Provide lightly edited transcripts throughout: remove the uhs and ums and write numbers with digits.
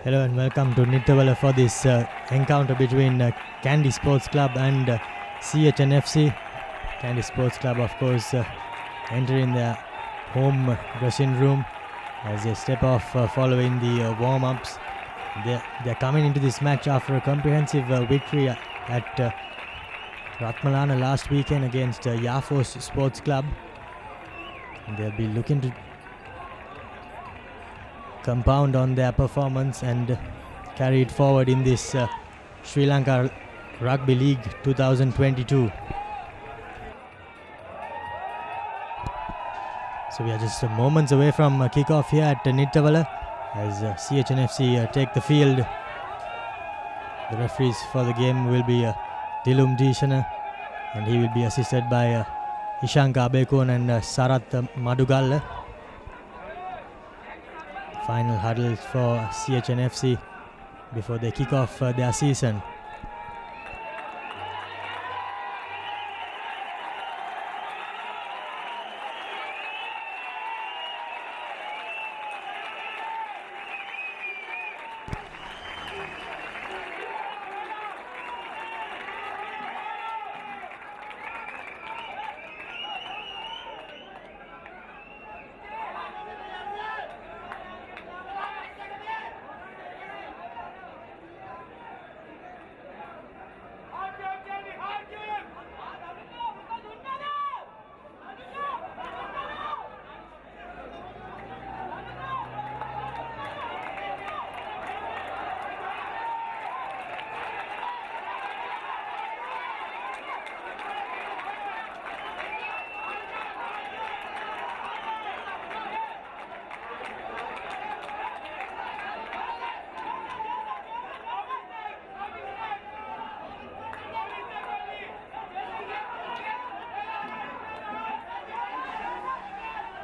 Hello and welcome to Nittavala for this encounter between KANDY Sports Club and CHNFC. KANDY Sports Club, of course, entering their home dressing room as they step off following the warm-ups. They're coming into this match after a comprehensive victory at Ratmalana last weekend against Yafos Sports Club. And they'll be looking to compound on their performance and carry it forward in this Sri Lanka Rugby League 2022. So we are just moments away from kickoff here at Nittavala as CHNFC take the field. The referees for the game will be Dilum Dishana, and he will be assisted by Ishanka Abekon and Sarath Madugalla. Final huddle for CHNFC before they kick off their season.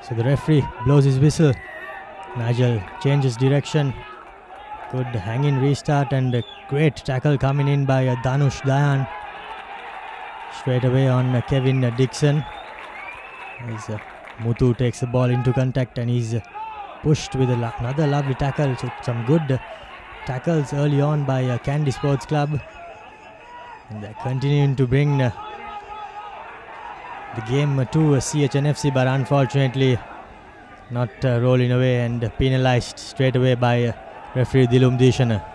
So the referee blows his whistle. Nigel changes direction. Good hanging restart and a great tackle coming in by Danush Dayan. Straight away on Kevin Dixon. As Muthu takes the ball into contact and he's pushed with another lovely tackle. So some good tackles early on by KANDY Sports Club. And they're continuing to bring the game to CHNFC, but unfortunately not rolling away and penalized straight away by referee Dilum Dishana.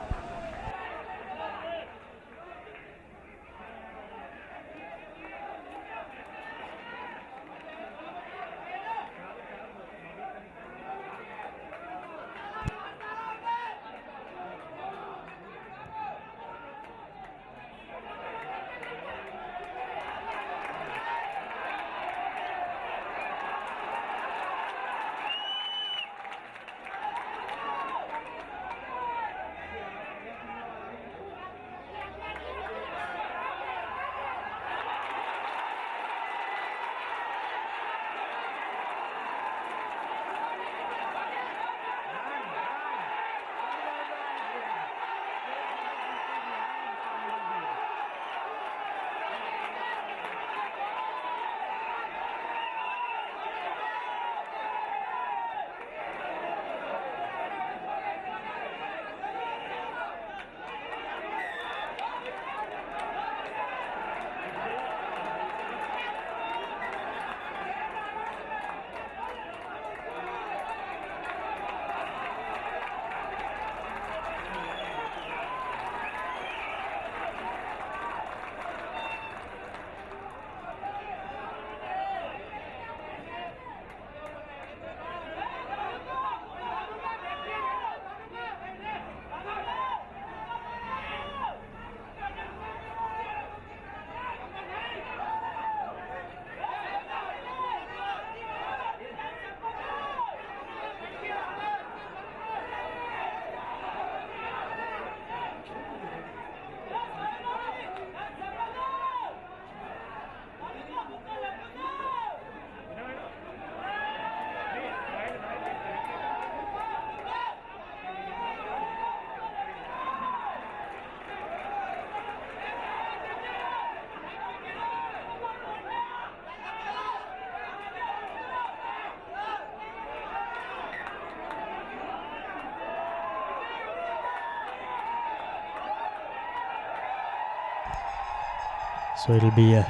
So it'll be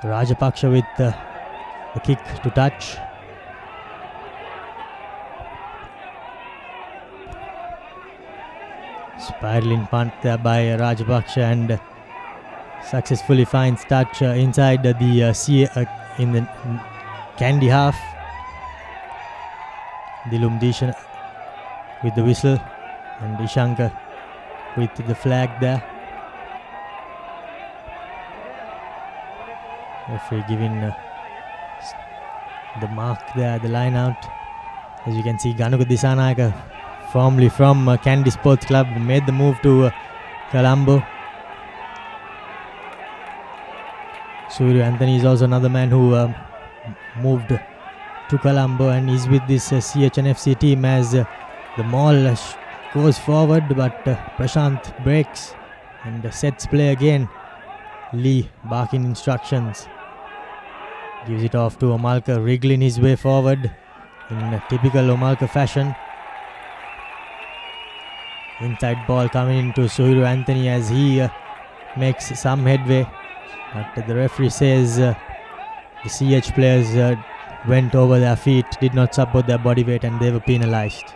Rajapaksha with the kick to touch. Spiraling punt there by Rajapaksha and successfully finds touch inside the in the KANDY half. Dilum Dishan with the whistle and Ishankar with the flag there. Referee giving the mark there, the line out. As you can see, Ganuka Disanayaka firmly from KANDY Sports Club made the move to Colombo. Surya Anthony is also another man who moved to Colombo and is with this CHNFC team as the maul goes forward, but Prashant breaks and sets play again. Lee barking instructions. Gives it off to Omalka, wriggling his way forward in typical Omalka fashion. Inside ball coming into Suhiru Anthony as he makes some headway. But the referee says the CH players went over their feet, did not support their body weight, and they were penalised.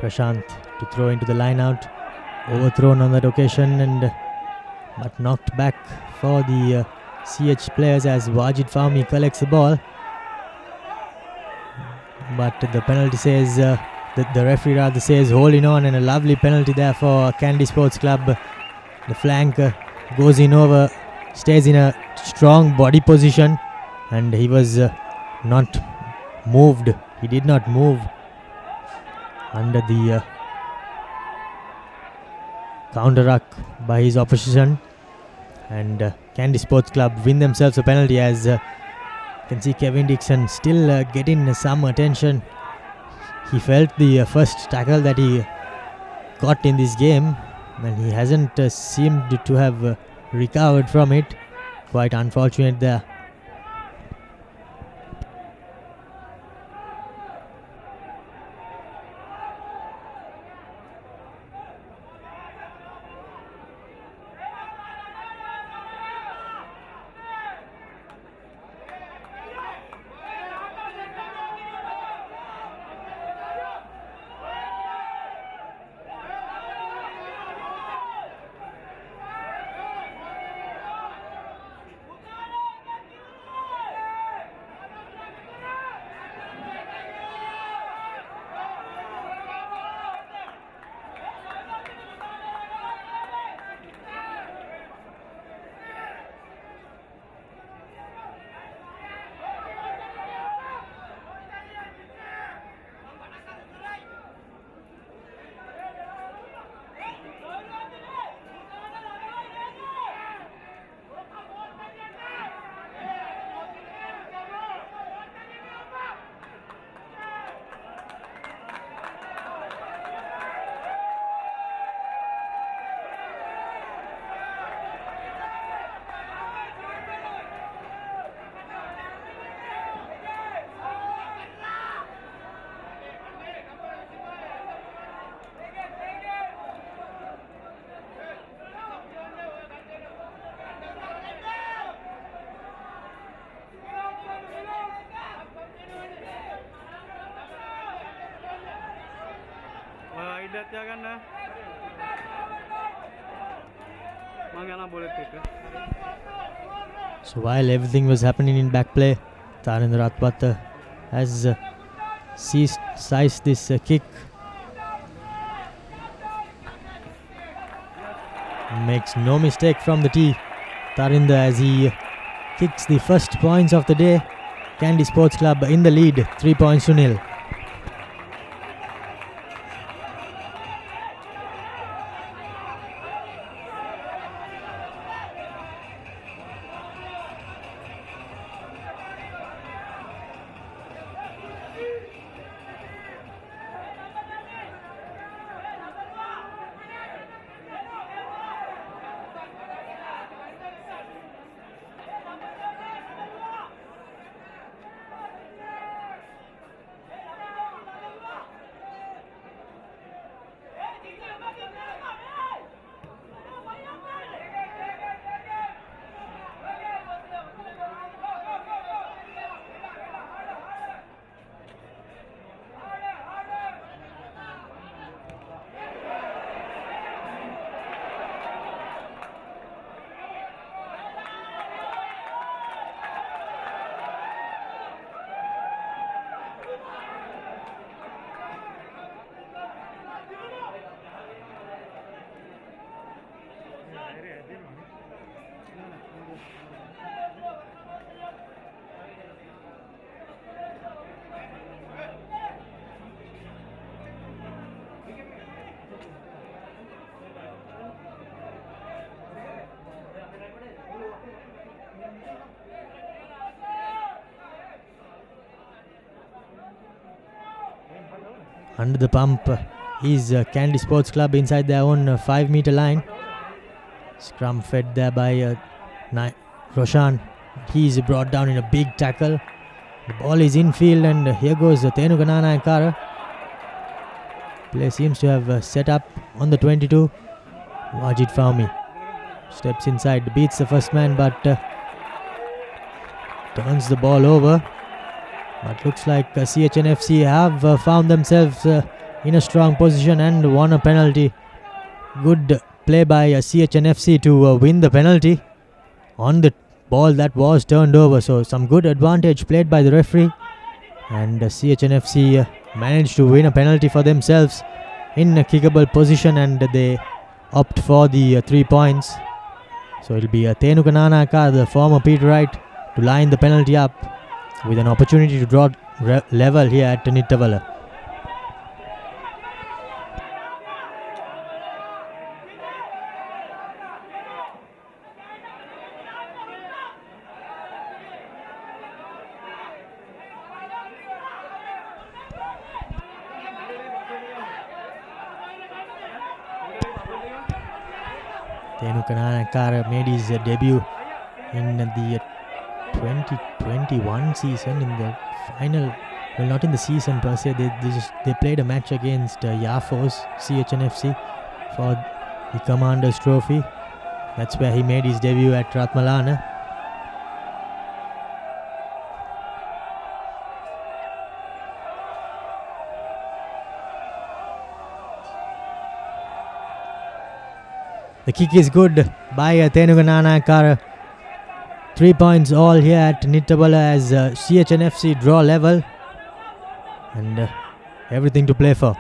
Prashant to throw into the line out. Overthrown on that occasion but knocked back for the CH players as Wajid Fahmy collects the ball. But the penalty says, the referee rather says holding on, and a lovely penalty there for KANDY Sports Club. The flank goes in over, stays in a strong body position, and he was not moved. He did not move under the counter-ruck by his opposition, and KANDY Sports Club win themselves a penalty as you can see Kevin Dixon still getting some attention. He felt the first tackle that he got in this game, and he hasn't seemed to have recovered from it. Quite unfortunate there. So while everything was happening in back play, Tarendra Ratpat has seized this kick. Makes no mistake from the tee, Tarendra, as he kicks the first points of the day. KANDY Sports Club in the lead, 3 points to nil. Under the pump is KANDY Sports Club inside their own 5-meter line. Scrum fed there by Roshan. He's brought down in a big tackle. The ball is in field, and here goes Thenuganana Ankara. Play seems to have set up on the 22. Wajid Fahmy steps inside, beats the first man, but turns the ball over. But looks like CHNFC have found themselves in a strong position and won a penalty. Good play by CHNFC to win the penalty on the ball that was turned over. So some good advantage played by the referee, and CHNFC managed to win a penalty for themselves in a kickable position, and they opt for the 3 points. So it'll be Tenuka Nanaka, the former Peter Wright, to line the penalty up with an opportunity to draw level here at Nittavala. Tenuka Nanaka made his debut in the 2021 season in the final. Well, not in the season per se. They played a match against Yafos CHNFC for the Commander's Trophy. That's where he made his debut at Ratmalana. The kick is good by Tenuka Nanaka. 3 points all here at Nittavala as CHNFC draw level, and everything to play for.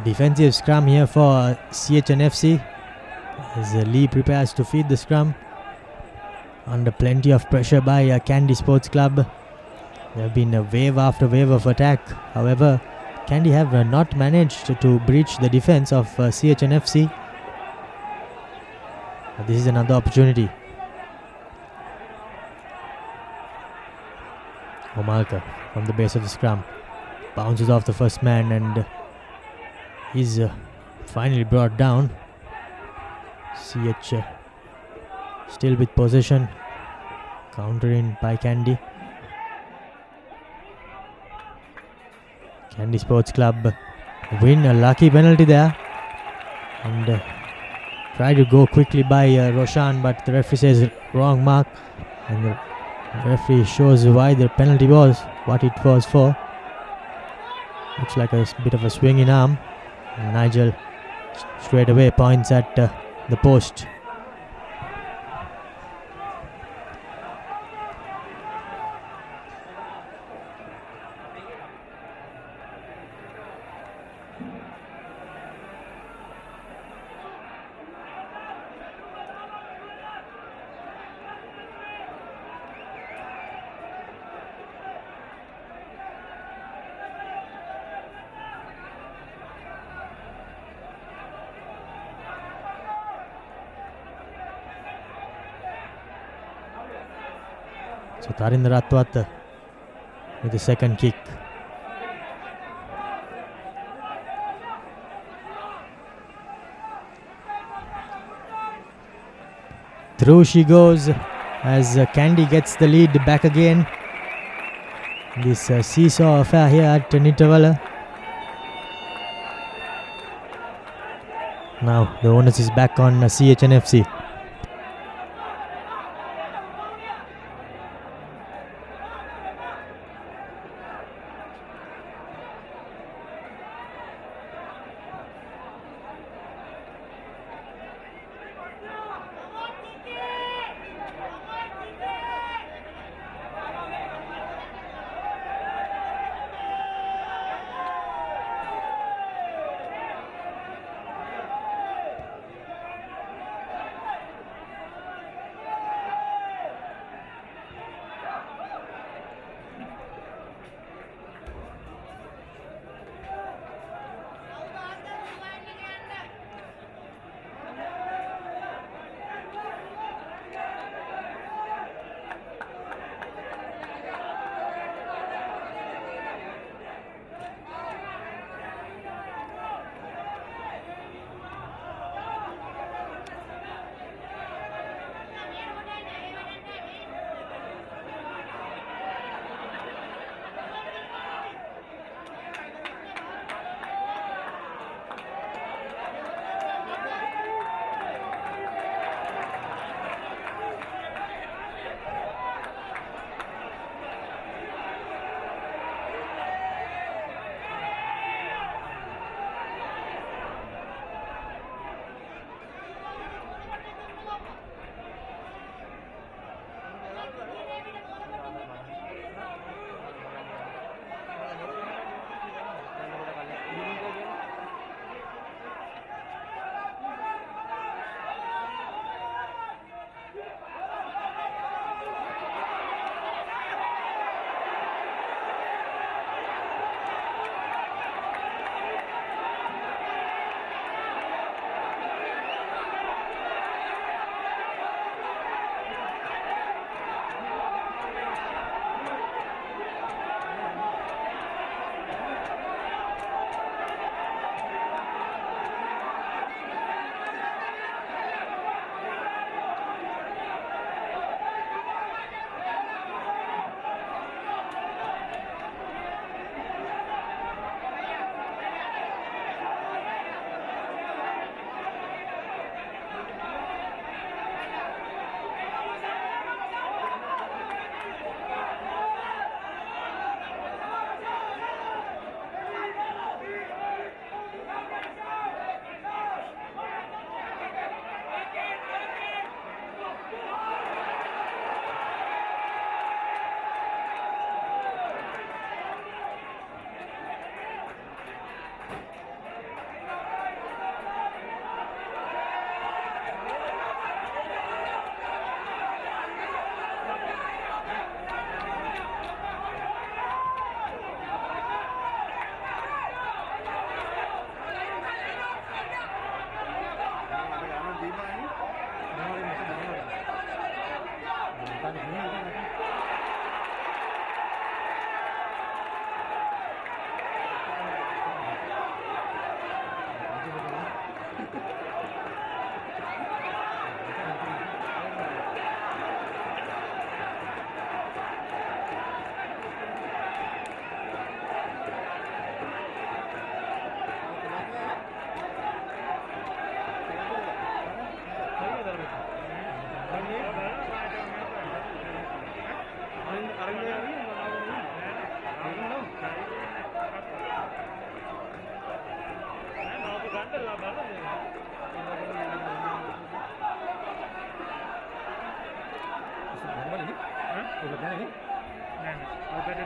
Defensive scrum here for CHNFC as Lee prepares to feed the scrum. Under plenty of pressure by KANDY Sports Club. There have been a wave after wave of attack. However, KANDY have not managed to breach the defense of CHNFC. But this is another opportunity. Omalka from the base of the scrum bounces off the first man and is finally brought down. CH still with possession. Counter in by KANDY. KANDY Sports Club win a lucky penalty there. And try to go quickly by Roshan, but the referee says wrong mark. And the referee shows why the penalty was, what it was for. Looks like a bit of a swinging arm. And Nigel straight away points at the post. So Tarinder Ratwat with the second kick. Through she goes as KANDY gets the lead back again. This seesaw affair here at Nittavala. Now the onus is back on CHNFC.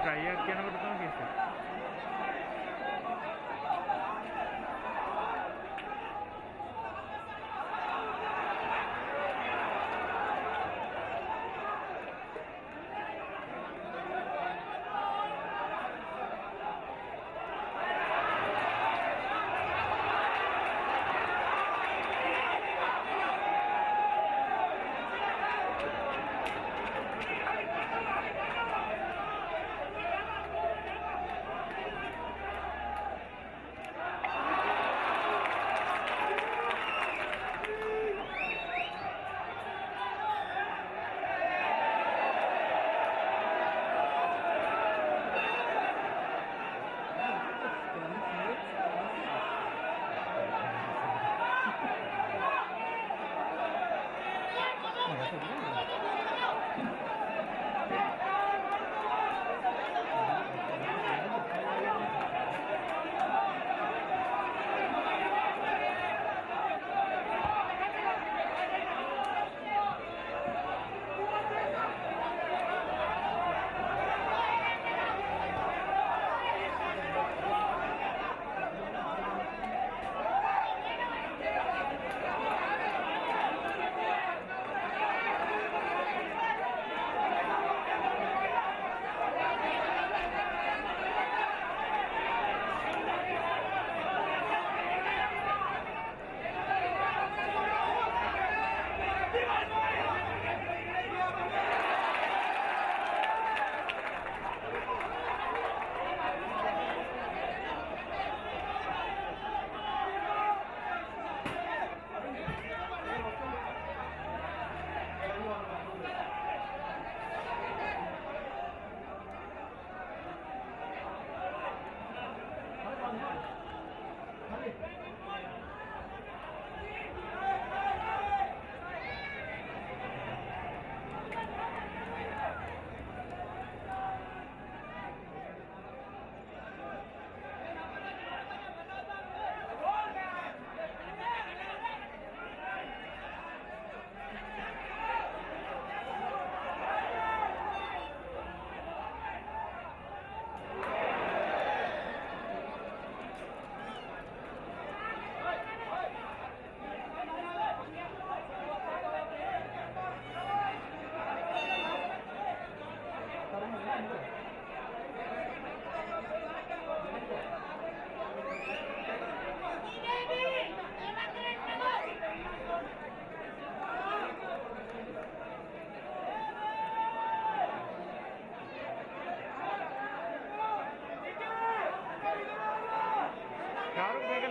Try करना पड़ता हूँ कैसे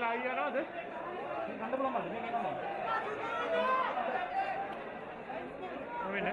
ആയിയാണോ അത് പിന്നെ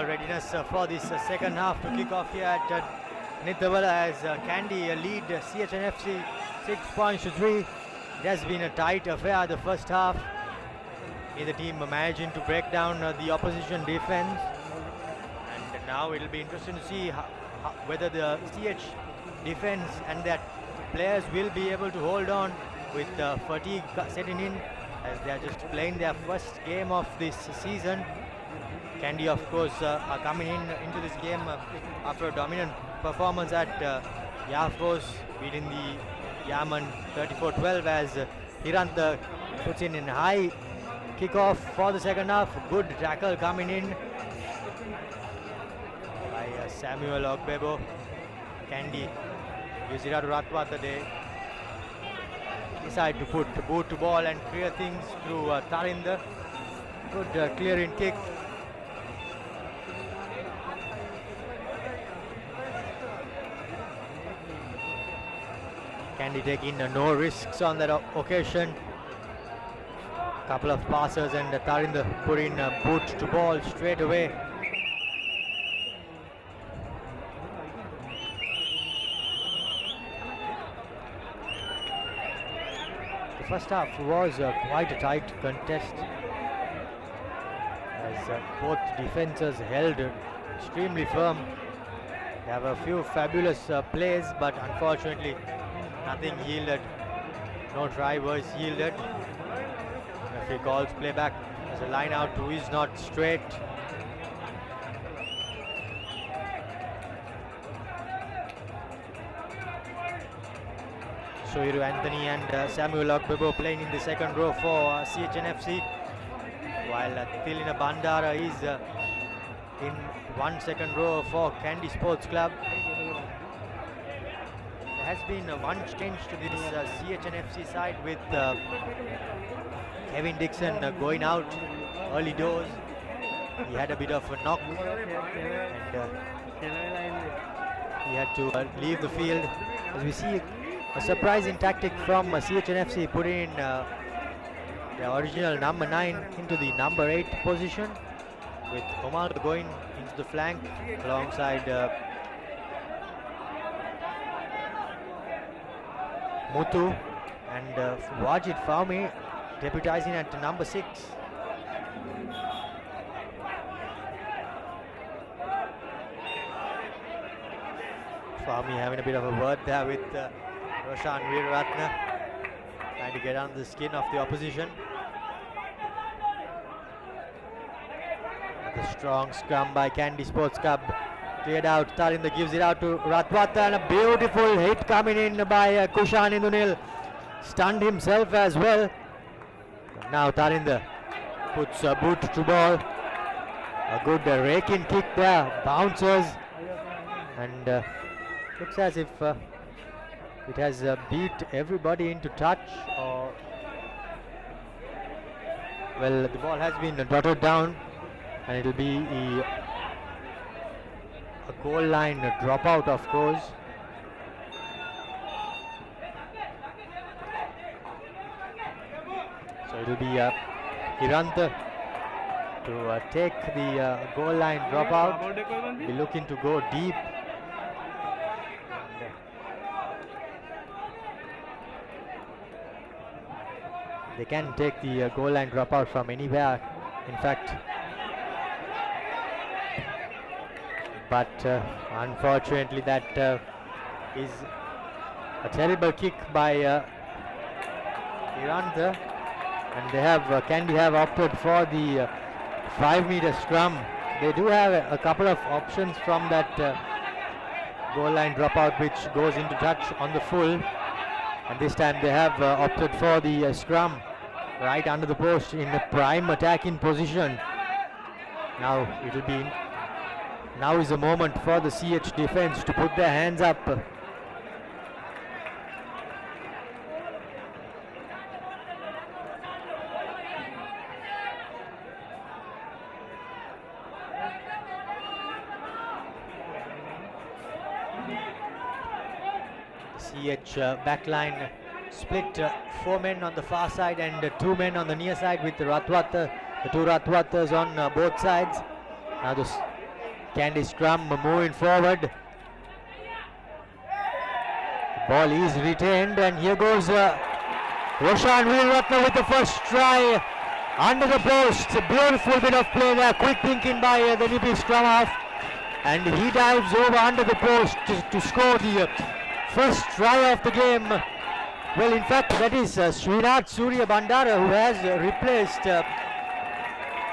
overall readiness for this second half to kick off here at Nitawala as KANDY lead CHNFC 6 points to 3. It has been a tight affair the first half. Neither team managing to break down the opposition defense. And now it will be interesting to see whether the CH defense and their players will be able to hold on with fatigue setting in, as they are just playing their first game of this season. KANDY, of course, are coming into this game after a dominant performance at Yafos, beating the Yaman 34-12 as Hirant puts in a high kickoff for the second half. Good tackle coming in by Samuel Ogbebo. KANDY gives it out to Ratwata. They decide to put boot to ball and clear things through Tarinder. Good clearing kick. KANDY taking no risks on that occasion. Couple of passes and Tarinder put in boot to ball straight away. The first half was quite a tight contest, as both defenses held extremely firm. They have a few fabulous plays, but unfortunately nothing yielded. No try was yielded. Referee calls playback as a line out to is not straight. Soiru Anthony and Samuel Ogbebo playing in the second row for CHNFC, while Tilina Bandara is in 1 second row for KANDY Sports Club. There has been one change to this CHNFC side with Kevin Dixon going out early doors. He had a bit of a knock and he had to leave the field. As we see a surprising tactic from CHNFC, putting in the original number 9 into the number 8 position, with Omar going into the flank alongside Muthu and Wajid Fahmy deputizing at number 6. Fahmy having a bit of a word there with Roshan Veeraratne, trying to get under the skin of the opposition. The strong scrum by KANDY Sports Club, cleared out. Tarinder gives it out to Ratwata, and a beautiful hit coming in by Kushan Indunil. Stunned himself as well. And now Tarinder puts a boot to ball. A good raking kick there, bounces, and looks as if it has beat everybody into touch, or well, the ball has been dotted down, and it will be a goal line dropout, of course. So it will be Hirant to take the goal line dropout. Be looking to go deep. They can take the goal line dropout from anywhere, in fact. But unfortunately that is a terrible kick by Hirant, and they have KANDY have opted for the 5-meter scrum. They do have a couple of options from that goal line dropout, which goes into touch on the full. And this time they have opted for the scrum right under the post in the prime attacking position. Now it will be. Now is the moment for the CH defense to put their hands up. CH backline split, 4 men on the far side and 2 men on the near side, with the two Ratwatas on both sides. Now the Kandy scrum moving forward. Ball is retained, and here goes Roshan Veeraratne with the first try under the post. A beautiful bit of play there, quick thinking by the Nipi scrum half, and he dives over under the post to score the first try of the game. Well, in fact, that is Srinath Surya Bandara who has replaced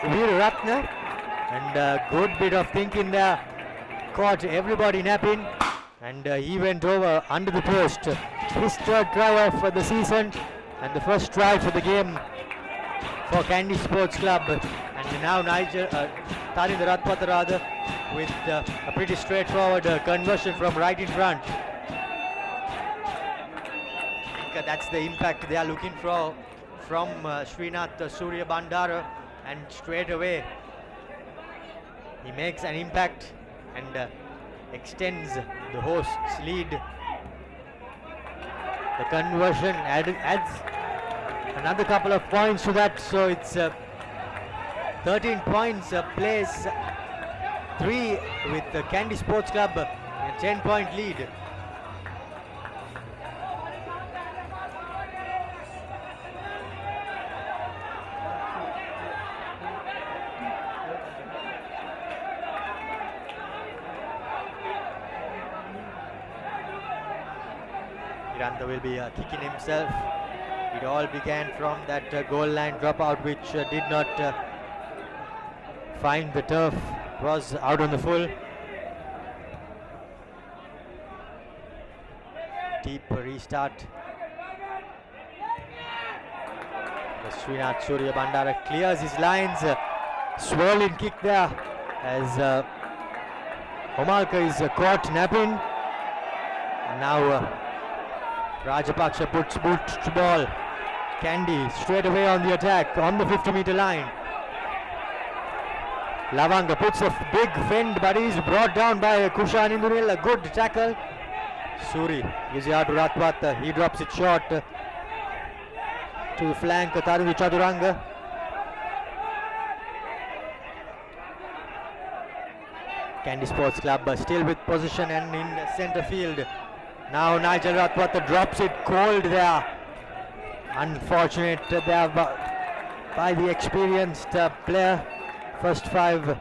Veeraratne, and good bit of thinking there, caught everybody napping, and he went over under the post. His third try of the season and the first try for the game for Kandy Sports Club. And now Tarinder Ratwata with a pretty straightforward conversion from right in front. I think that's the impact they are looking for from Srinath Surya Bandara, and straight away he makes an impact and extends the host's lead. The conversion adds another couple of points to that, so it's 13 points, plays 3 with the Kandy Sports Club in a 10-point lead. Hiranta will be kicking himself. It all began from that goal line dropout, which did not find the turf. It was out on the full. Deep restart. The Srinath Surya Bandara clears his lines. Swirling kick there as Omalka is caught napping. And now Rajapaksha puts boot to ball. Kandy straight away on the attack on the 50-meter line. Lavanga puts a big fend, but he's brought down by Kushan Indunil. A good tackle. Suri gives it out to Ratwat. He drops it short to the flank. Tarundu Chaduranga. Kandy Sports Club still with possession and in the centre field. Now Nigel Ratwat drops it cold there. Unfortunate there by the experienced player. First 5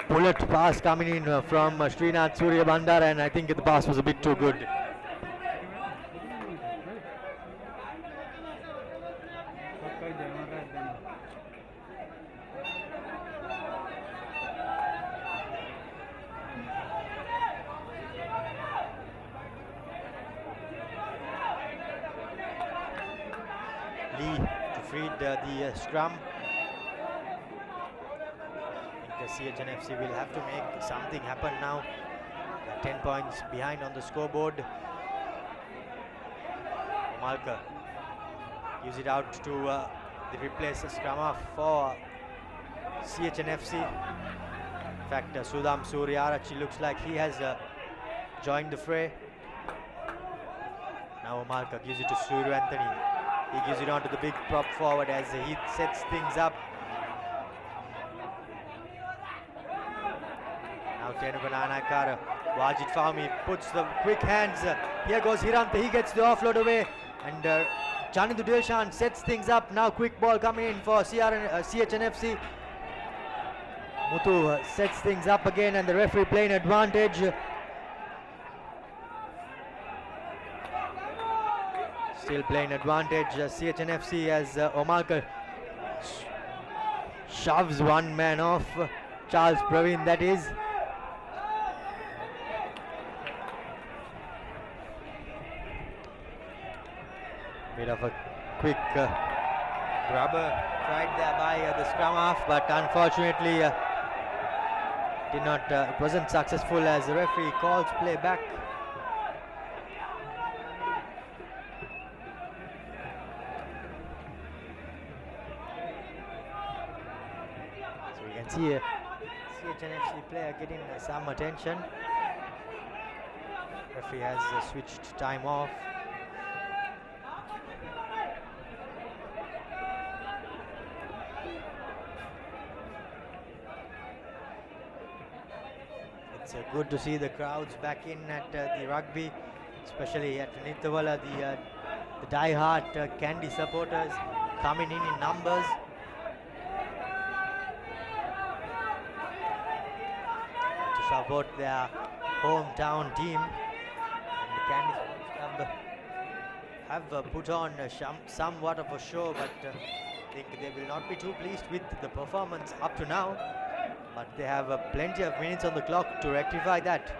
bullet pass coming in from Srinath Surya Bandara, and I think the pass was a bit too good. Lee to feed the scrum. I think the CHNFC will have to make something happen now. 10 points behind on the scoreboard. Omalka gives it out to the replace scrum half for CHNFC. In fact, Sudham Suryarachi looks like he has joined the fray. Now Omalka gives it to Suru Anthony. He gives it on to the big prop forward as he sets things up. Now Tenugananakara, Wajid Fahmi puts the quick hands. Here goes Hiranta, he gets the offload away. And Chanindu Deshan sets things up. Now quick ball coming in for CHNFC. Muthu sets things up again, and the referee playing advantage. Still playing advantage, CHNFC, as Omalka shoves one man off. Charles Praveen, that is. Bit of a quick grabber tried there by the scrum half, but unfortunately it wasn't successful as the referee calls play back. See a CHNFC player getting some attention. Referee has switched time off. It's good to see the crowds back in at the rugby, especially at Nithavala, the die-hard KANDY supporters coming in numbers. To support their hometown team. And the KANDY Sports Club have put on somewhat of a show, but I think they will not be too pleased with the performance up to now. But they have plenty of minutes on the clock to rectify that.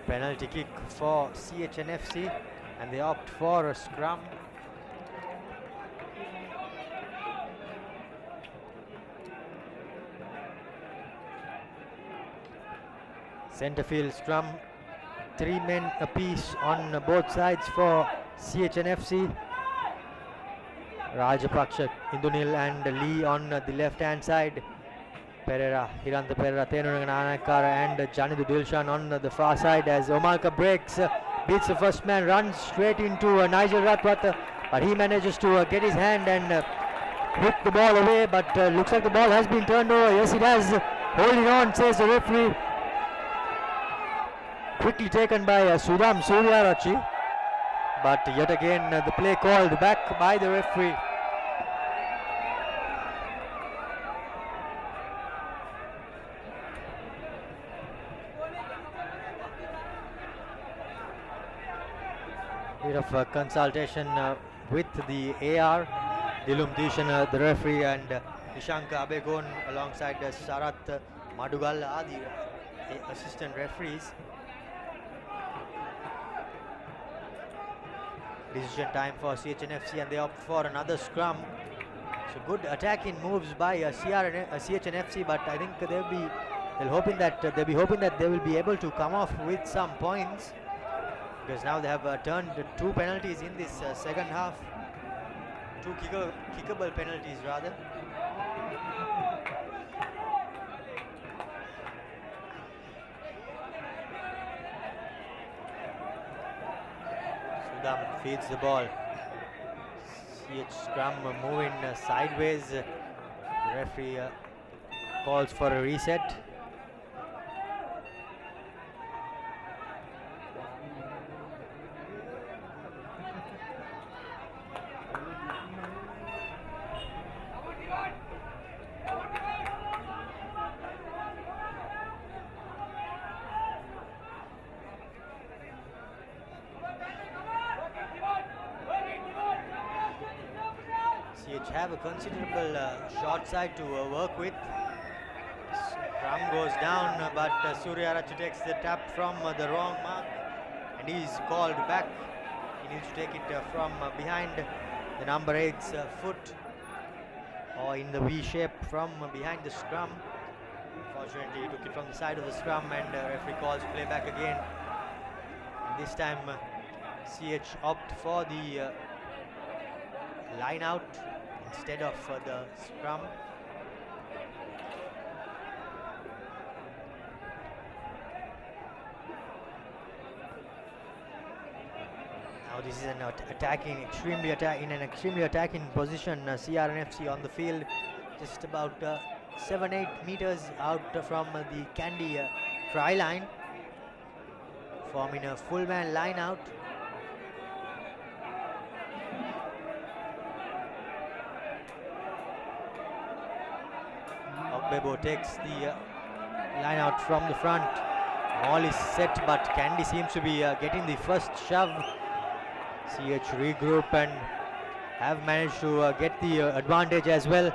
Penalty kick for CHNFC, and they opt for a scrum. Centre field scrum, 3 men apiece on both sides for CHNFC. Rajapaksha, Indunil and Lee on the left hand side. Pereira, Hiranta Pereira, Tenunanakara and Janidu Dilshan on the far side as Omalka breaks, beats the first man, runs straight into Nigel Ratwat, but he manages to get his hand and whip the ball away, but looks like the ball has been turned over. Yes, it has. Holding on, says the referee. Quickly taken by Sudham Suryarachi, but yet again the play called back by the referee. Bit of consultation with the AR, Dilum Dishan, the referee, and Nishanka Abegon alongside Sarath Madugalla, the assistant referees. Decision time for CHNFC, and they opt for another scrum. So good attacking moves by CHNFC, but I think they'll be hoping that they will be able to come off with some points, because now they have turned 2 penalties in this second half, 2 kickable penalties rather. Sudham feeds the ball. CH scrum moving sideways. The referee calls for a reset. Have a considerable short side to work with. Scrum goes down, but Suryarachi takes the tap from the wrong mark and he's called back. He needs to take it from behind the number 8's foot, or in the V shape from behind the scrum. Fortunately, he took it from the side of the scrum, and referee calls play back again. And this time CH opt for the line out instead of the scrum. Now this is an in an extremely attacking position. CRNFC on the field, just about 7-8 meters out from the KANDY try line, forming a full man line out. Bebo takes the line out from the front. All is set, but KANDY seems to be getting the first shove. CH regroup and have managed to get the advantage as well.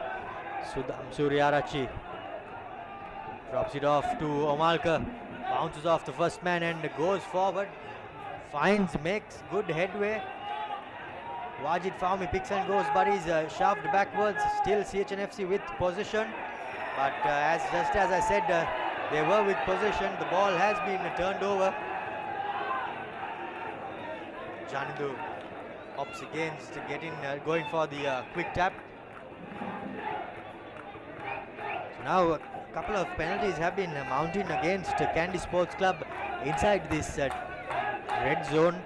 Sudham Suryarachi drops it off to Omalka, bounces off the first man and goes forward, makes good headway. Wajid Fahmi picks and goes, but he's shoved backwards. Still CHNFC with possession. But just as I said, they were with possession. The ball has been turned over. Janidu opts against going for the quick tap. So now a couple of penalties have been mounted against KANDY Sports Club inside this red zone.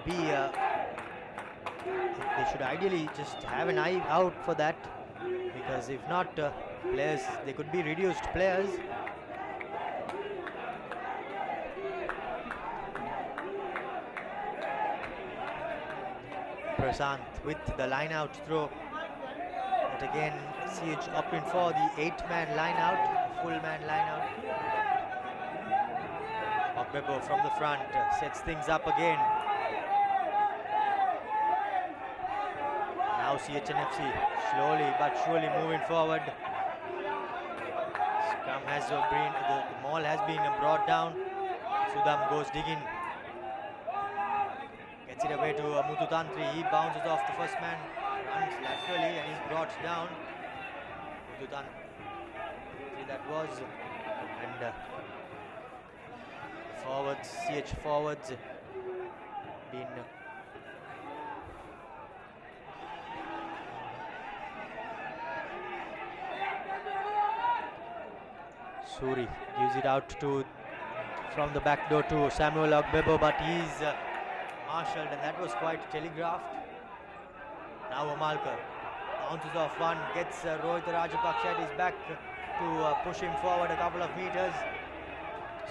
be they should ideally just have an eye out for that, because if not, players, they could be reduced players. Prasant with the line out throw. But again, CH opting for the 8-man line out, full man line out. Ogbebo from the front sets things up again. Now CHNFC slowly but surely moving forward. Scrum has been, the maul has been brought down. Sudam goes digging. Gets it away to Muthu Tantri. He bounces off the first man, runs laterally and is brought down. Muthu Tantri that was. And forwards, CH forwards been Suri gives it out to from the back door to Samuel Ogbebo, but he's marshalled, and that was quite telegraphed. Now Amalkar bounces off one, gets Rohit Rajapaksa at his back to push him forward a couple of meters.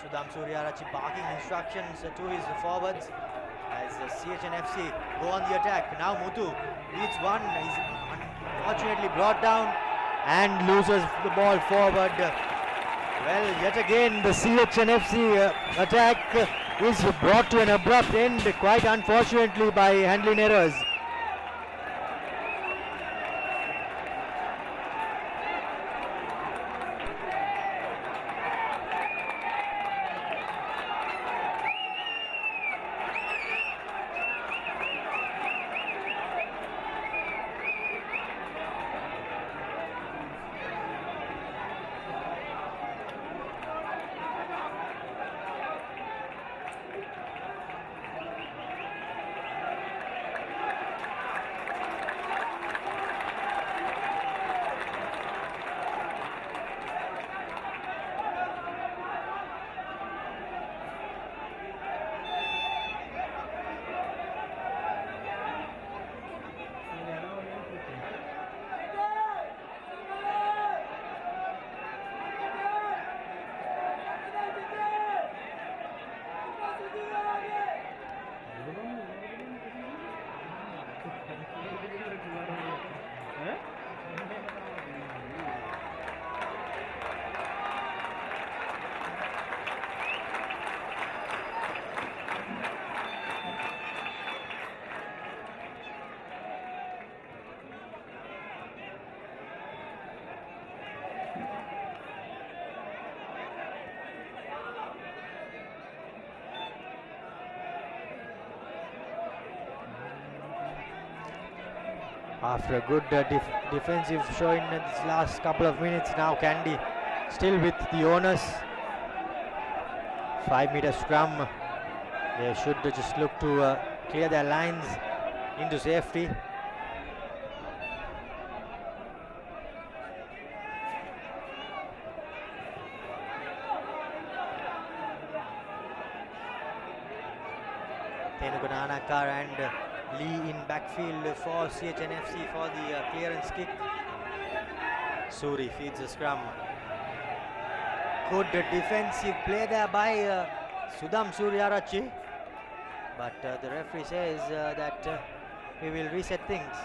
Sudam Suryarachi barking instructions to his forwards as CHNFC go on the attack. Now Muthu leads one, he's unfortunately brought down and loses the ball forward. Well, yet again the CHNFC attack is brought to an abrupt end, quite unfortunately by handling errors. After a good defensive showing in this last couple of minutes, now KANDY still with the onus. 5-meter scrum. They should just look to clear their lines into safety. Tenugananakar and Lee in backfield for CHNFC for the clearance kick. Suri feeds the scrum. Good defensive play there by Sudam Suryarachi, but the referee says that we will reset things.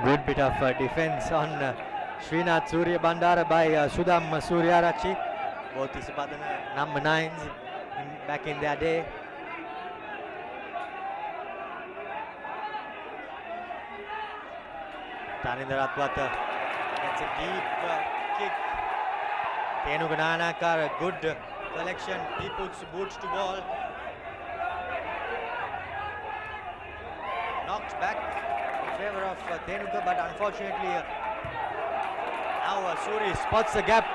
Good bit of defense on Srinath Surya Bandara by Sudam Suryarachi. Both is number 9s back in their day. Taninder Atwata gets a deep kick. Tenugananakar, a good collection. He puts boots to ball. Knocked back in favor of Tenuga, but unfortunately now Suri spots the gap,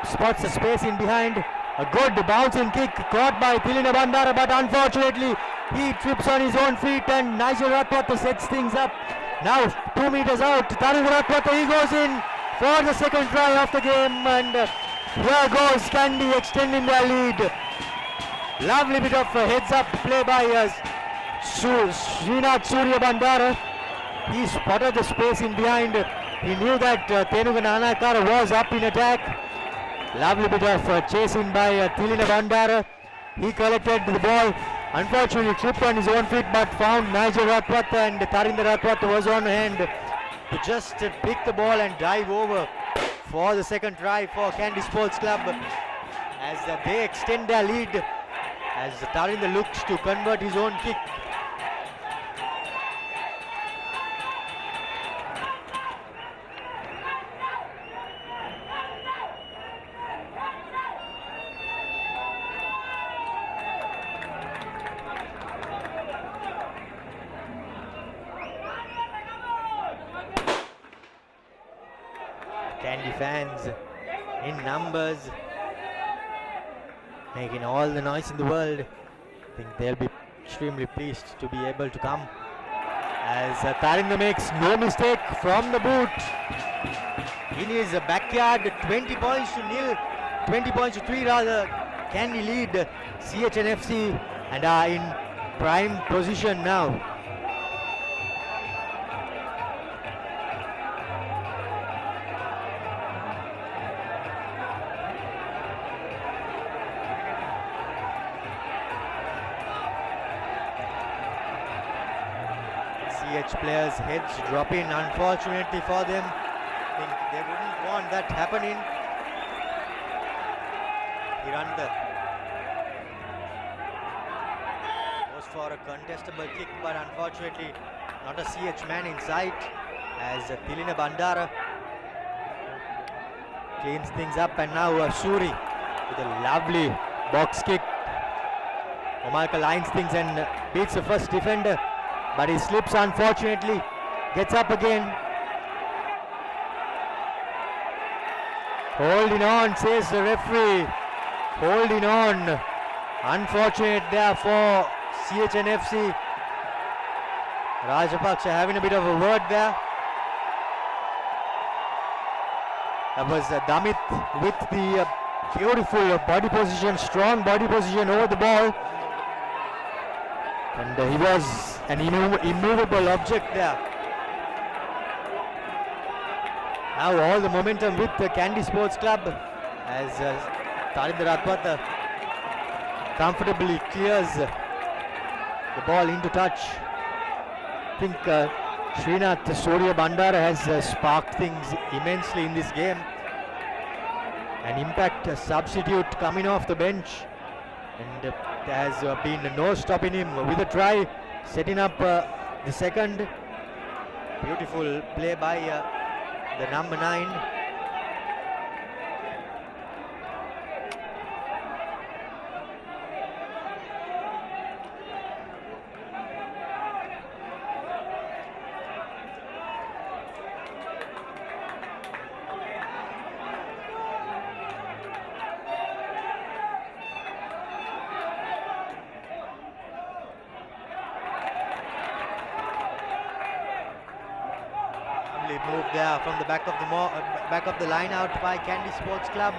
spots the space in behind, A good bouncing kick caught by Tilina Bandara, but unfortunately he trips on his own feet and Nigel Ratwata sets things up. Now 2 meters out, Tarun Ratwata, he goes in for the second try of the game, and here goes KANDY extending their lead. Lovely bit of heads up play by Srinath Surya Bandara. He spotted the space in behind. He knew that Tenuga Nanakara was up in attack. Lovely bit of chasing by Tilina Bandara. He collected the ball. Unfortunately tripped on his own feet, but found Nigel Ratwata, and Tarinder Ratwata was on hand to just pick the ball and dive over for the second try for KANDY Sports Club as they extend their lead, as Tarinder looks to convert his own kick. KANDY fans in numbers, making all the noise in the world. I think they'll be extremely pleased to be able to come, as Tarinder makes no mistake from the boot. In his backyard, 20 points to 3 rather. KANDY lead CHNFC and are in prime position now. CH players' heads dropping, unfortunately for them. I think they wouldn't want that happening. Hiranda goes for a contestable kick, but unfortunately not a CH man in sight, as Tilina Bandara cleans things up, and now Suri with a lovely box kick. Omalka lines things and beats the first defender, but he slips unfortunately, gets up again. Holding on, says the referee. Holding on. Unfortunate there for CHNFC. Rajapaksha having a bit of a word there. That was Damit with the beautiful body position, strong body position over the ball. And he was an immovable object there. Now all the momentum with the KANDY Sports Club, as Tarinder Ratwata comfortably clears the ball into touch. I think Srinath Surya Bandara has sparked things immensely in this game. An impact substitute coming off the bench, and there has been no stopping him with a try, setting up the second. Beautiful play by the number 9. Move there from the back of the line out by KANDY Sports Club.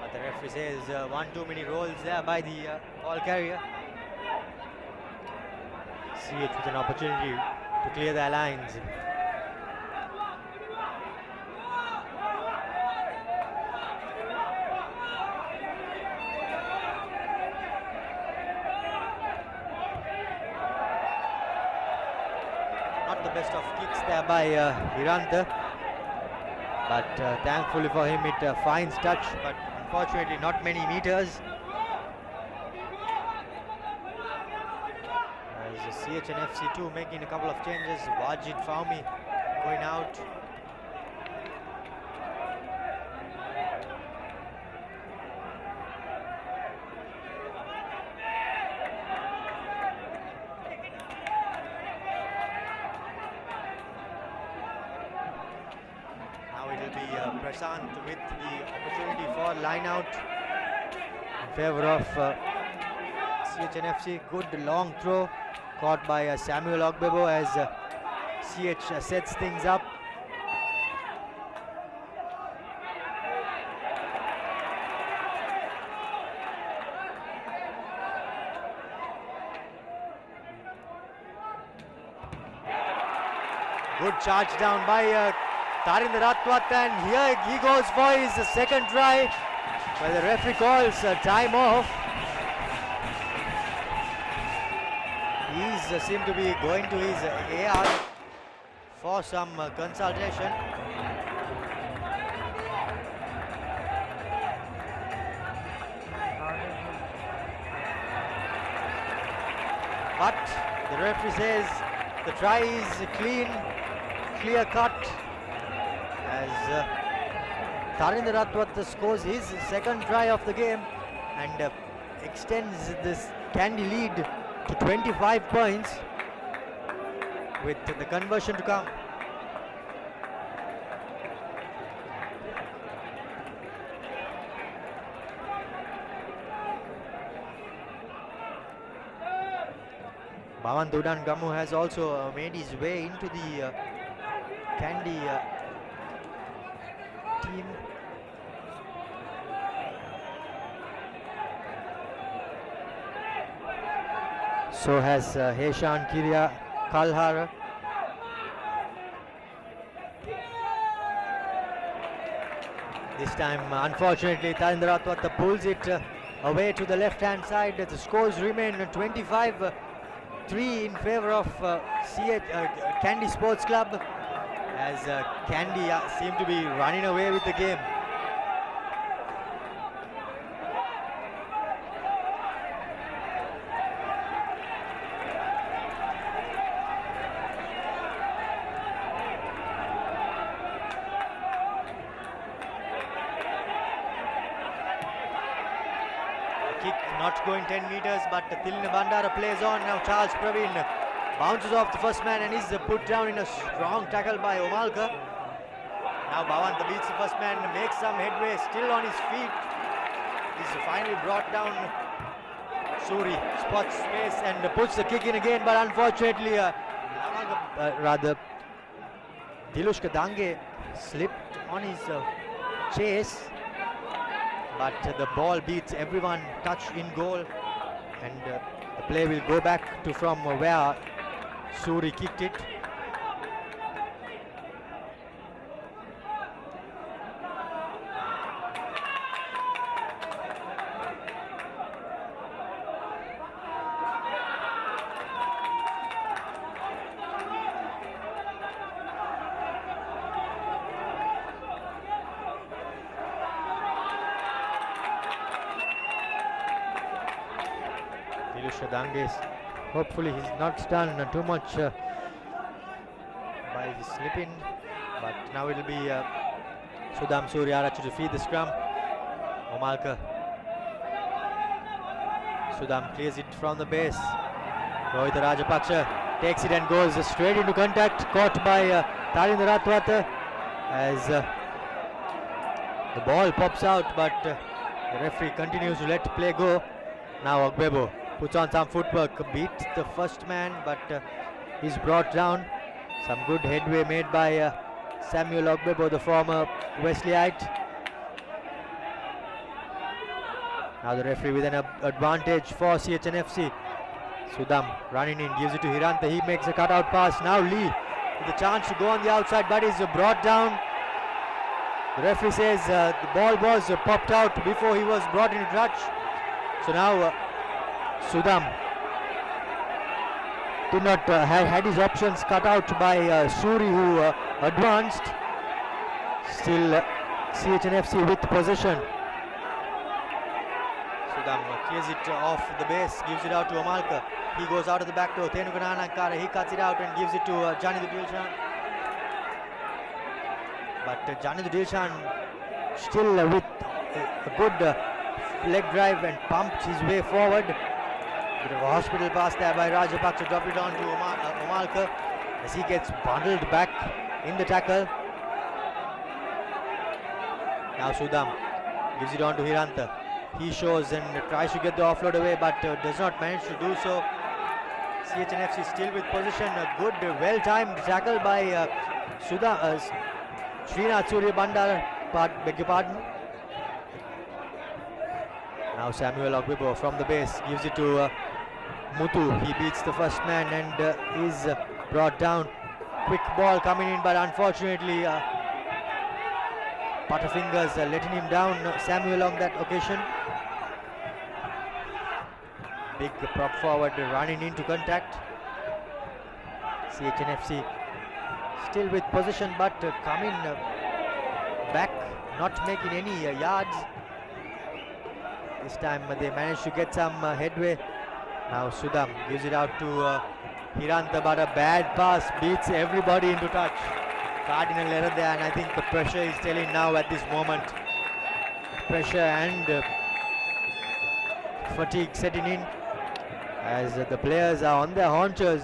But the referee says one too many rolls there by the ball carrier. CH with an opportunity to clear their lines. Not the best of kicks there by Hiranta, but thankfully for him it finds touch, but unfortunately not many meters. As CH and FC2 making a couple of changes. Wajid Faumi going out. Now it will be Prashant with the opportunity for line out in favor of CHNFC. Good long throw caught by Samuel Ogbebo as CH sets things up. Good charge down by Tarinder Ratwat, and here he goes for his second try. Well, the referee calls time off. He's seemed to be going to his AR for some consultation. But the referee says the try is clear cut, as Tarinder Ratwat scores his second try of the game and extends this Kandy lead to 25 points with the conversion to come. Bhavan Dudan Gamu has also made his way into the Kandy team. So has Heshan Kiria Kalhara. This time, unfortunately, Tarinder Ratwat pulls it away to the left-hand side. The scores remain 25-3 in favor of Kandy Sports Club, as Kandy seem to be running away with the game. Kick not going 10 meters, but Tilna Bandara plays on. Now Charles Praveen bounces off the first man and is put down in a strong tackle by Omalka. Now Bhavanta beats the first man, makes some headway, still on his feet. He's finally brought down. Suri spots space and puts the kick in again, but unfortunately Dilushka Dange slipped on his chase, but the ball beats everyone, touch in goal, and the play will go back to from where Suri kicked it. Danges, hopefully he's not done too much by his slipping, but now it'll be Sudham Suryaracha to feed the scrum. Omalka. Sudham clears it from the base. Rohit Rajapaksa takes it and goes straight into contact, caught by Tarinder Ratwat as the ball pops out, but the referee continues to let play go. Now Ogbebo puts on some footwork, beat the first man, but he's brought down. Some good headway made by Samuel Ogbebo, the former Wesleyite. Now the referee with an advantage for CHNFC. Sudham running in, gives it to Hiranta. He makes a cutout pass. Now Lee with a chance to go on the outside, but is brought down. The referee says the ball was popped out before he was brought into touch. So now Sudham did not had his options cut out by Suri, who advanced. Still CHNFC with possession. Sudham clears it off the base, gives it out to Omalka. He goes out of the back door. Thenuka Nanankara, he cuts it out and gives it to Janithu Dilshan. But Janithu Dilshan still with a good leg drive and pumped his way forward. Bit of a hospital pass there by Rajapaksa, dropped it on to Omalka as he gets bundled back in the tackle. Now Sudam gives it on to Hiranta. He shows and tries to get the offload away, but does not manage to do so. CHNFC still with possession. A good, well-timed tackle by Srinath Surya Bandar. Beg your pardon. Now Samuel Ogbibo from the base gives it to Muthu. He beats the first man and is brought down. Quick ball coming in, but unfortunately Butterfingers letting him down, Samuel, on that occasion. Big prop forward running into contact. CHNFC still with possession, but coming back, not making any yards. This time they managed to get some headway. Now Sudam gives it out to Hiranta, but a bad pass beats everybody into touch. Cardinal error there, and I think the pressure is telling now at this moment. Pressure and fatigue setting in as the players are on their haunches.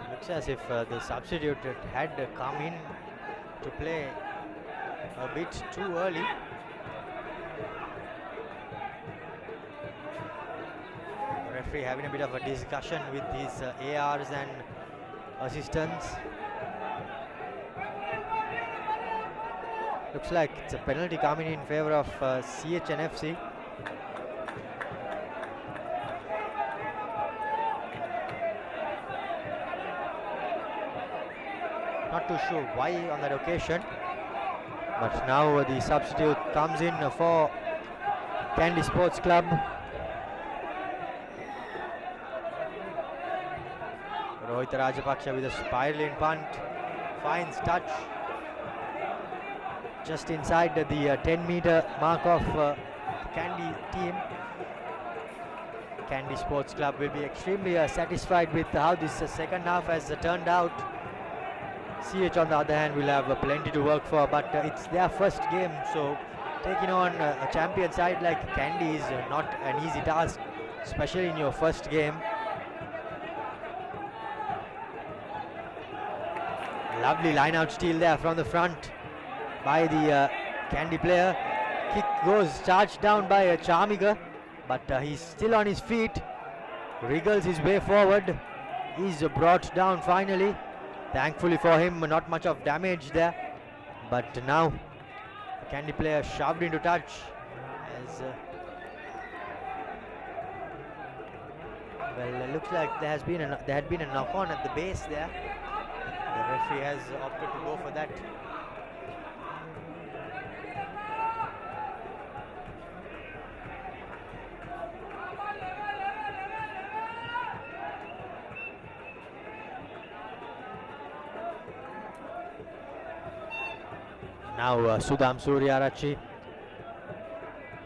Looks as if the substitute had come in to play a bit too early. Referee having a bit of a discussion with his ARs and assistants. Looks like it's a penalty coming in favor of CHNFC. Not too sure why on that occasion, but now the substitute comes in for KANDY Sports Club. Rohit Rajapaksha with a spiraling punt, finds touch just inside the 10-meter mark of the KANDY team. KANDY Sports Club will be extremely satisfied with how this second half has turned out. CH on the other hand will have plenty to work for, but it's their first game, so taking on a champion side like KANDY is not an easy task, especially in your first game. Lovely line-out steal there from the front by the KANDY player. Kick goes charged down by Charmiga, but he's still on his feet, wriggles his way forward. He's brought down finally. Thankfully for him, not much of damage there, but now the KANDY player shoved into touch as well, it looks like there had been a knock-on at the base there. The referee has opted to go for that. Now Sudam Suryarachi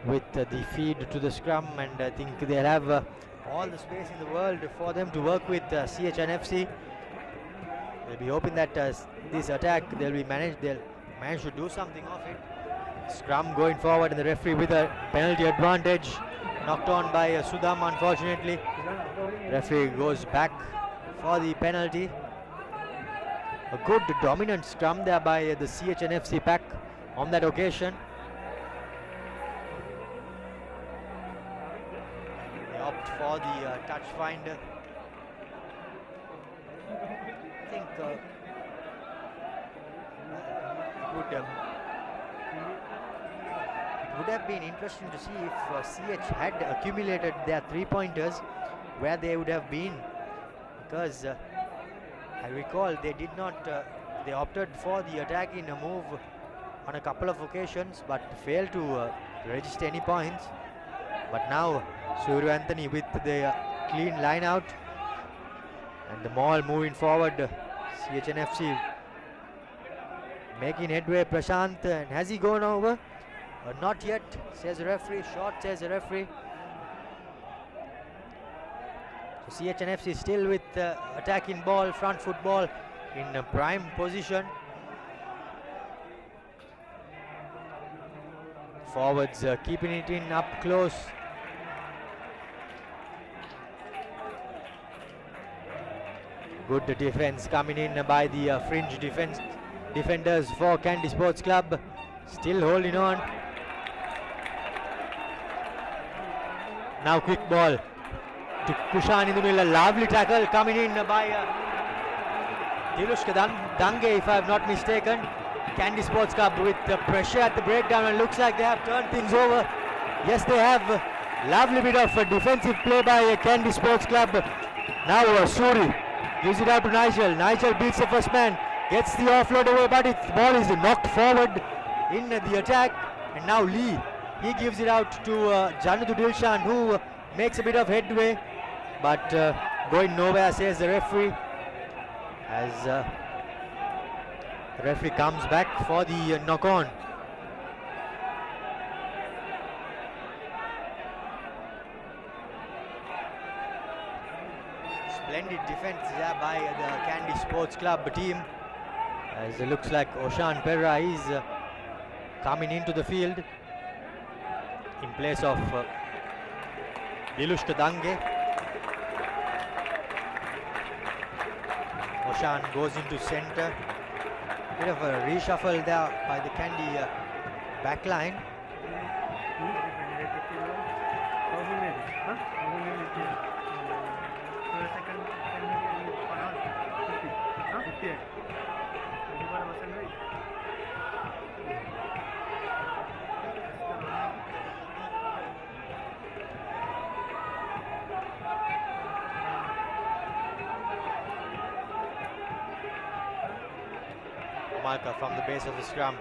with the feed to the scrum, and I think they'll have all the space in the world for them to work with CHNFC. They'll be hoping that this attack they'll manage to do something of it. Scrum going forward, and the referee with a penalty advantage, knocked on by Sudam unfortunately. Referee goes back for the penalty. A good dominant scrum there by the CHNFC pack on that occasion. They opt for the touch finder. I think it would have been interesting to see if CH had accumulated their 3-pointers, where they would have been, because I recall they did not, they opted for the attack in a move on a couple of occasions, but failed to register any points. But now Surya Anthony with the clean line out, and the Maul moving forward. CHNFC making headway. Prashant, and has he gone over? Not yet, says the referee. Short, says the referee. So CHNFC still with attacking ball, front foot ball in prime position. Forwards keeping it in up close. Good defense coming in by the fringe defenders for Kandy Sports Club. Still holding on. Now quick ball to Kushan in the middle. A lovely tackle coming in by Dilushka Dange, if I have not mistaken. Kandy Sports Club with the pressure at the breakdown, and looks like they have turned things over. Yes, they have. Lovely bit of defensive play by Kandy Sports Club. Now Suri gives it out to Nigel. Nigel beats the first man, gets the offload away, but the ball is knocked forward in the attack. And now Lee, he gives it out to Janudu Dilshan, who makes a bit of headway, but going nowhere, says the referee. As the referee comes back for the knock-on. Splendid defense by the Kandy Sports Club team, as it looks like Oshan Perra is coming into the field in place of Dilushka Dange. Oshan goes into centre. Bit of a reshuffle there by the Kandy backline. Malka from the base of the scrum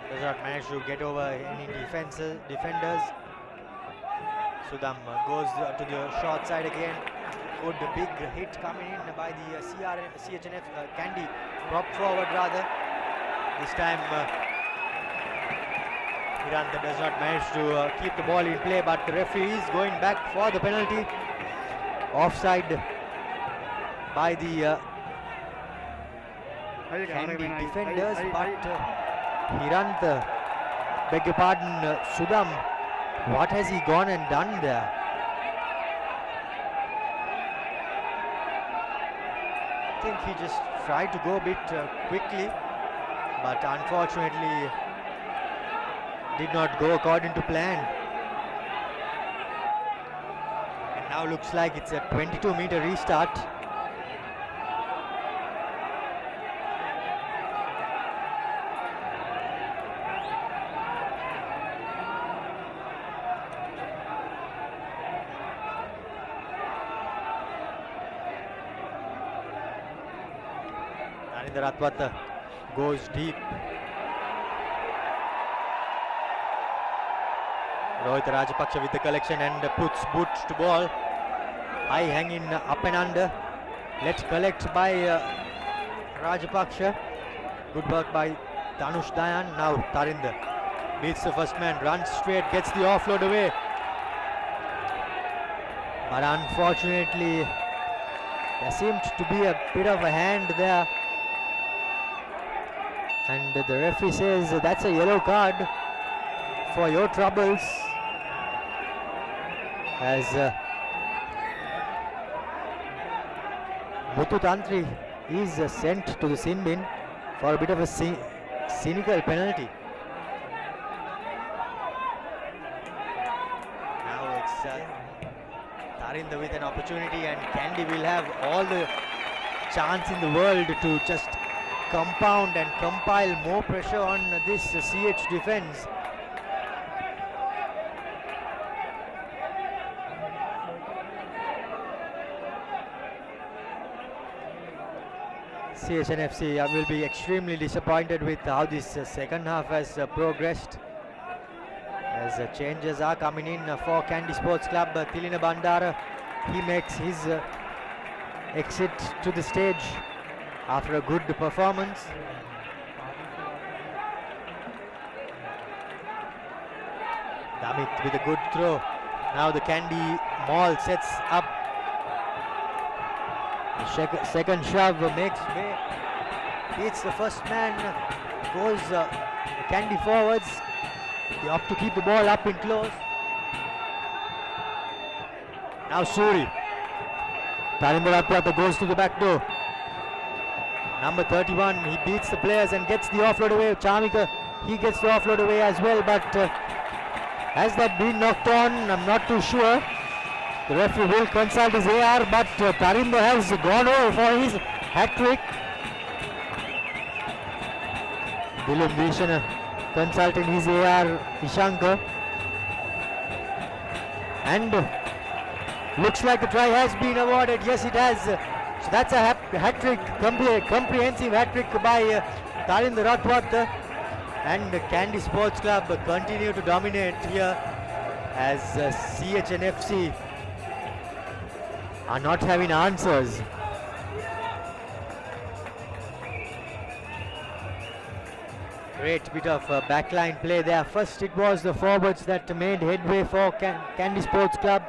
does not manage to get over any defenders. Sudam goes to the short side again. Good big hit coming in by the CHNF Kandy prop forward rather. This time Hiranta does not manage to keep the ball in play, but the referee is going back for the penalty. Offside by the Kandy defenders, but Hiranta, beg your pardon, Sudam, what has he gone and done there? I think he just tried to go a bit quickly, but unfortunately did not go according to plan. And now looks like it's a 22-meter restart. Ratwata goes deep. Rohit Rajapaksha with the collection and puts boot to ball. High hanging up and under. Let's collect by Rajapaksha. Good work by Danush Dayan. Now Tarinder beats the first man, runs straight, gets the offload away. But unfortunately, there seemed to be a bit of a hand there. And the referee says that's a yellow card for your troubles, as Muthu Tantri is sent to the sin bin for a bit of a cynical penalty. Now it's Tarinder with an opportunity, and Kandy will have all the chance in the world to just compound and compile more pressure on this CH defense. CHNFC will be extremely disappointed with how this second half has progressed, as changes are coming in for Kandy Sports Club. Tilina Bandara, he makes his exit to the stage after a good performance. Damit with a good throw. Now the Kandy Mall sets up. The second shove makes way. Beats the first man. Goes the Kandy forwards. They opt to keep the ball up and close. Now Suri. Tarinder Ratwata goes to the back door. Number 31, he beats the players and gets the offload away. Chamika, he gets the offload away as well, but has that been knocked on? I'm not too sure. The referee will consult his AR, but Tarinder has gone over for his hat-trick. Dylan Vishana consulting his AR, Ishankar. And looks like the try has been awarded. Yes, it has. So that's a hat-trick, comprehensive hat-trick by Tarinder Ratwat. And Kandy Sports Club continue to dominate here as CHNFC are not having answers. Great bit of backline play there. First it was the forwards that made headway for Kandy Sports Club,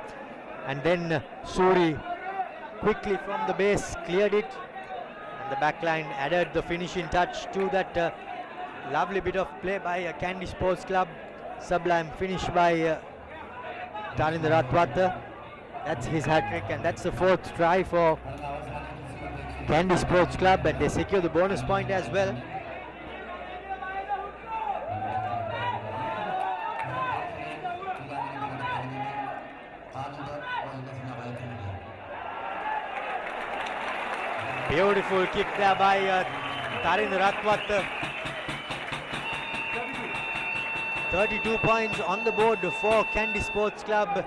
and then Suri quickly from the base cleared it, and the backline added the finishing touch to that lovely bit of play by Kandy Sports Club. Sublime finish by Tarinder Ratwat. That's his hat-trick, and that's the fourth try for Kandy Sports Club, and they secure the bonus point as well. Beautiful kick there by Tarinder Ratwat. 32 points on the board for Kandy Sports Club,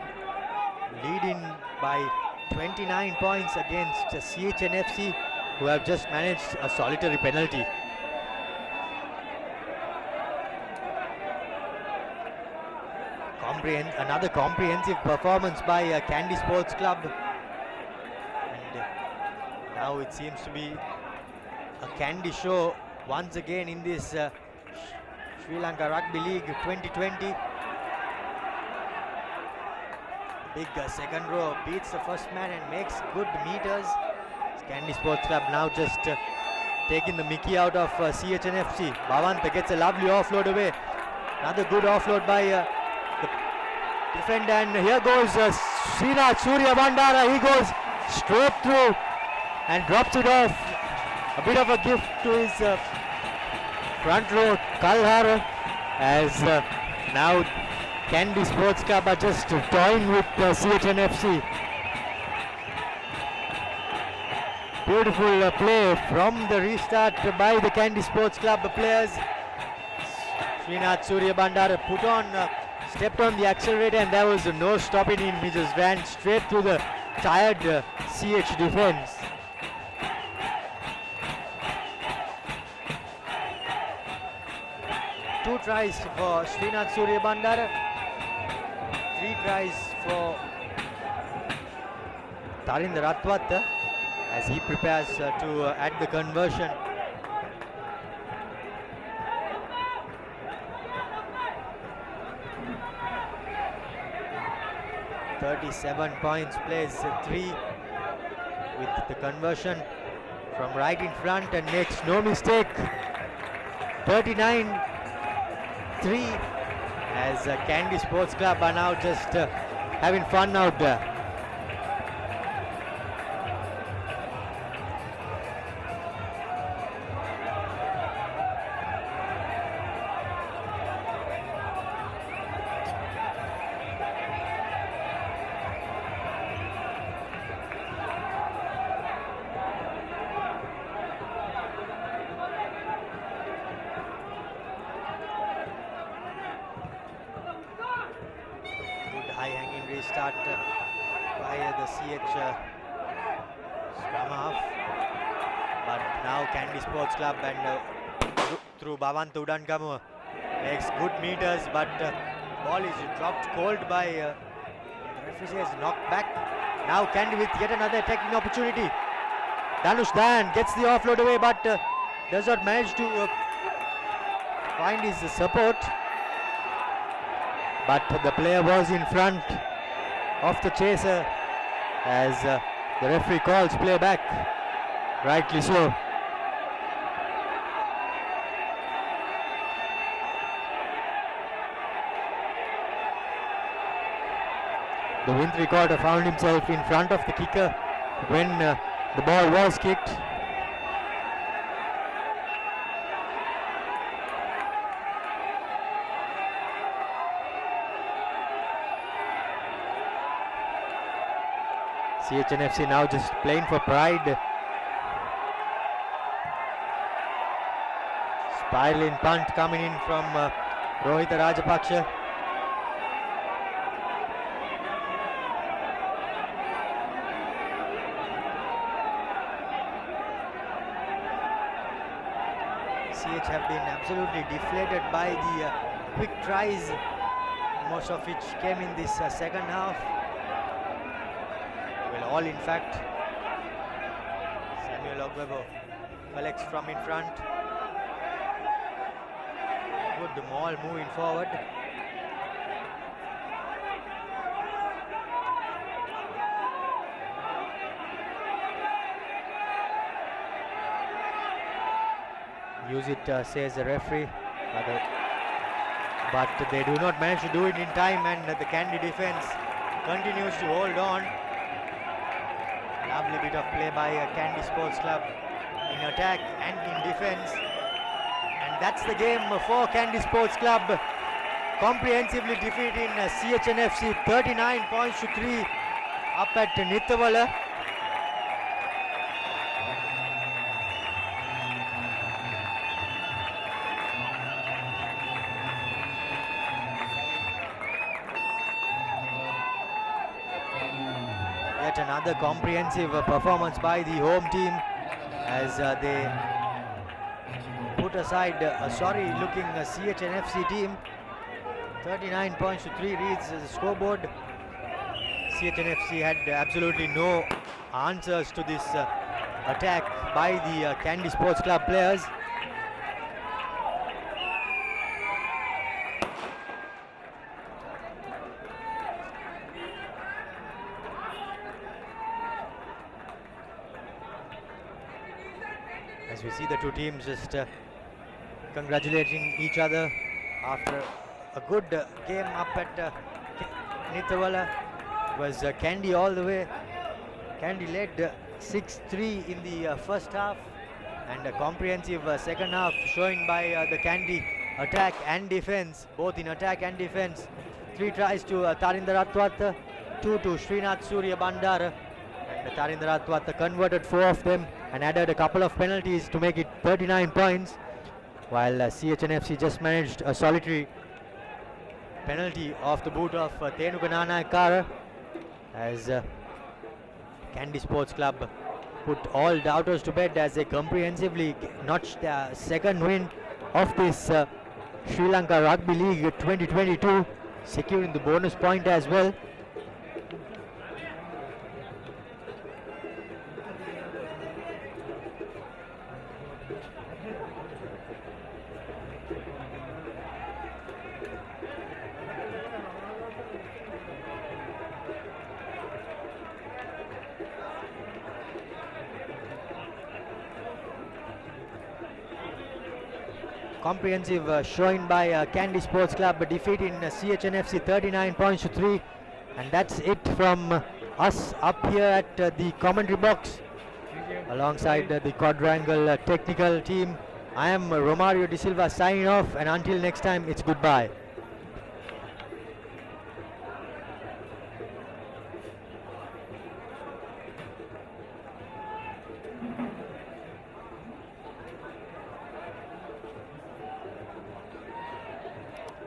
leading by 29 points against CHNFC, who have just managed a solitary penalty. Another comprehensive performance by Kandy Sports Club. Now it seems to be a Kandy show once again in this Sri Lanka Rugby League 2020. Big second row beats the first man and makes good meters. Kandy Sports Club now just taking the mickey out of CHNFC. Bhavanta gets a lovely offload away. Another good offload by the defender, and here goes Srinath Surya Bandara. He goes straight through and drops it off. A bit of a gift to his front row Kalhara, as now Kandy Sports Club are just toying with CHNFC. Beautiful play from the restart by the Kandy Sports Club players. Srinath Surya Bandara stepped on the accelerator, and there was no stopping him. He just ran straight through the tired CH defense. Two tries for Srinath Surya Bandara, 3 tries for Tarinder Ratwat as he prepares to add the conversion. .37 points, plays 3 with the conversion from right in front and makes no mistake. 39-3 as Kandy Sports Club are now just having fun out there. High-hanging restart by the CH scrum half, but now Kandy Sports Club and through Bhavanta Udankamu makes good meters, but ball is dropped cold by the referee says knocked back. Now Kandy with yet another attacking opportunity. Danush Dayan gets the offload away, but does not manage to find his support. but the player was in front of the chaser as the referee calls play back, rightly so. The win recorder found himself in front of the kicker when the ball was kicked. CHNFC now just playing for pride. Spiraling punt coming in from Rohita Rajapaksha. CH have been absolutely deflated by the quick tries, most of which came in this second half. Well, all in fact. Samuel Ogwebo collects from in front. Good maul moving forward. Use it, says the referee. But they do not manage to do it in time, and the Kandy defense continues to hold on. Lovely bit of play by Kandy Sports Club in attack and in defense. And that's the game for Kandy Sports Club. Comprehensively defeating CHNFC 39 points to 3 up at Nithavala. Yet another comprehensive performance by the home team as they put aside a sorry looking CHNFC team. 39 points to 3 reads the scoreboard. CHNFC had absolutely no answers to this attack by the Kandy Sports Club players. As we see the two teams just congratulating each other after a good game up at Nithavala. It was Kandy all the way. Kandy led 6-3 in the first half, and a comprehensive second half showing by the Kandy attack and defense, both in attack and defense. 3 tries to Tarinder Atwat, 2 to Srinath Surya Bandara, and Tarinder Atwat converted 4 of them and added a couple of penalties to make it 39 points, while CHNFC just managed a solitary penalty off the boot of Thenuka Nanayakara as Kandy Sports Club put all doubters to bed as they comprehensively notched their second win of this Sri Lanka Rugby League 2022, securing the bonus point as well. Comprehensive showing by Kandy Sports Club, defeating CHNFC 39 points to 3, and that's it from us up here at the commentary box alongside the quadrangle technical team. I am Romario De Silva signing off, and until next time, it's goodbye.